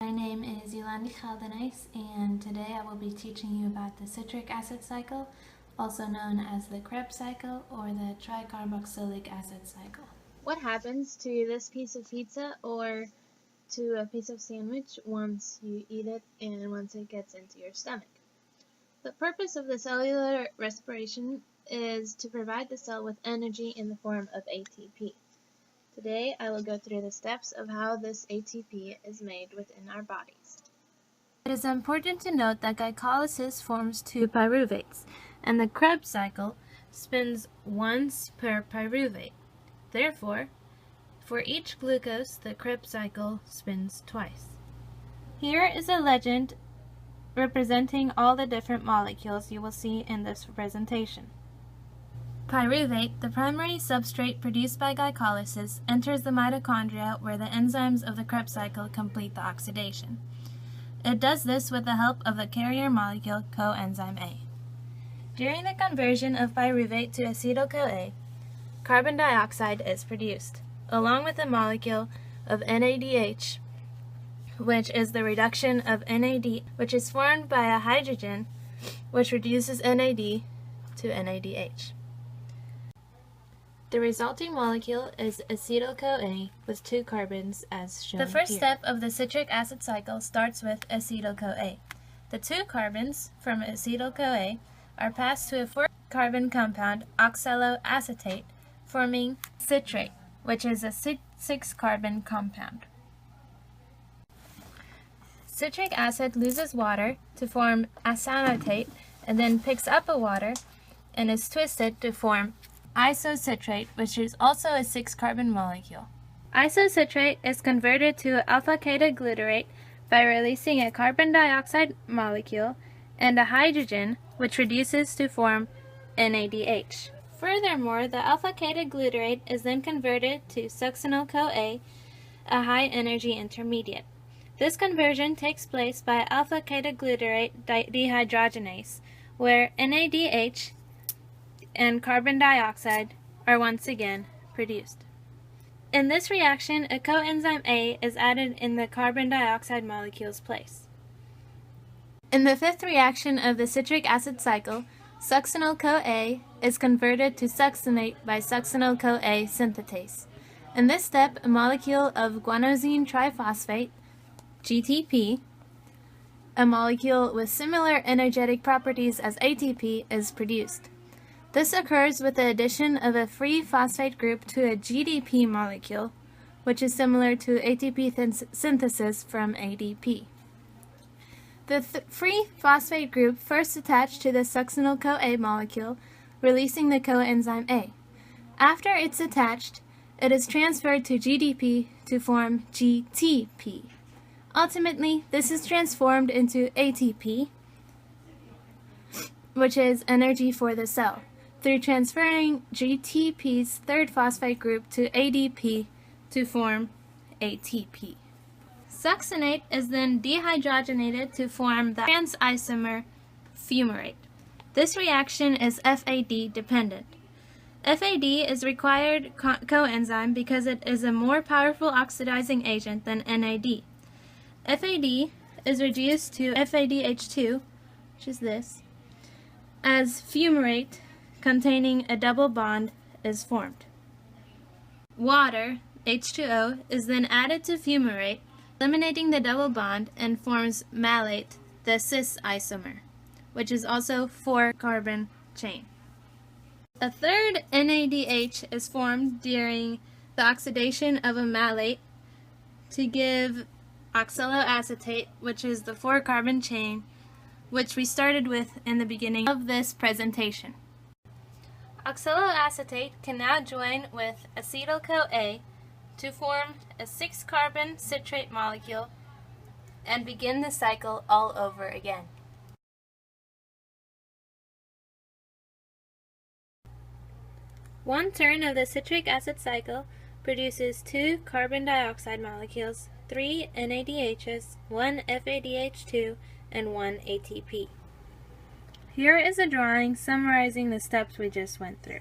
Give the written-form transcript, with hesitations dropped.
My name is Yolandi Caldenais, and today I will be teaching you about the citric acid cycle, also known as the Krebs cycle or the tricarboxylic acid cycle. What happens to this piece of pizza or to a piece of sandwich once you eat it and once it gets into your stomach? The purpose of the cellular respiration is to provide the cell with energy in the form of ATP. Today I will go through the steps of how this ATP is made within our bodies. It is important to note that glycolysis forms two pyruvates, and the Krebs cycle spins once per pyruvate. Therefore, for each glucose, the Krebs cycle spins twice. Here is a legend representing all the different molecules you will see in this presentation. Pyruvate, the primary substrate produced by glycolysis, enters the mitochondria where the enzymes of the Krebs cycle complete the oxidation. It does this with the help of the carrier molecule coenzyme A. During the conversion of pyruvate to acetyl-CoA, carbon dioxide is produced, along with the molecule of NADH, which is the reduction of NAD, which is formed by a hydrogen, which reduces NAD to NADH. The resulting molecule is acetyl-CoA with two carbons as shown here. The first step of the citric acid cycle starts with acetyl-CoA. The two carbons from acetyl-CoA are passed to a four-carbon compound, oxaloacetate, forming citrate, which is a six-carbon compound. Citric acid loses water to form acetoate and then picks up a water and is twisted to form isocitrate, which is also a six-carbon molecule. Isocitrate is converted to alpha-ketoglutarate by releasing a carbon dioxide molecule and a hydrogen, which reduces to form NADH. Furthermore, the alpha-ketoglutarate is then converted to succinyl-CoA, a high-energy intermediate. This conversion takes place by alpha-ketoglutarate dehydrogenase, where NADH and carbon dioxide are once again produced. In this reaction, a coenzyme A is added in the carbon dioxide molecule's place. In the fifth reaction of the citric acid cycle, succinyl-CoA is converted to succinate by succinyl-CoA synthetase. In this step, a molecule of guanosine triphosphate, GTP, a molecule with similar energetic properties as ATP, is produced. This occurs with the addition of a free phosphate group to a GDP molecule, which is similar to ATP synthesis from ADP. The free phosphate group first attached to the succinyl-CoA molecule, releasing the coenzyme A. After it's attached, it is transferred to GDP to form GTP. Ultimately, this is transformed into ATP, which is energy for the cell, through transferring GTP's third phosphate group to ADP to form ATP. Succinate is then dehydrogenated to form the trans isomer fumarate. This reaction is FAD dependent. FAD is required coenzyme because it is a more powerful oxidizing agent than NAD. FAD is reduced to FADH2, which is this, as fumarate containing a double bond is formed. Water, H2O, is then added to fumarate, eliminating the double bond, and forms malate, the cis isomer, which is also 4-carbon chain. A third NADH is formed during the oxidation of a malate to give oxaloacetate, which is the 4-carbon chain, which we started with in the beginning of this presentation. Oxaloacetate can now join with acetyl-CoA to form a 6-carbon citrate molecule and begin the cycle all over again. One turn of the citric acid cycle produces 2 carbon dioxide molecules, 3 NADHs, 1 FADH2, and 1 ATP. Here is a drawing summarizing the steps we just went through.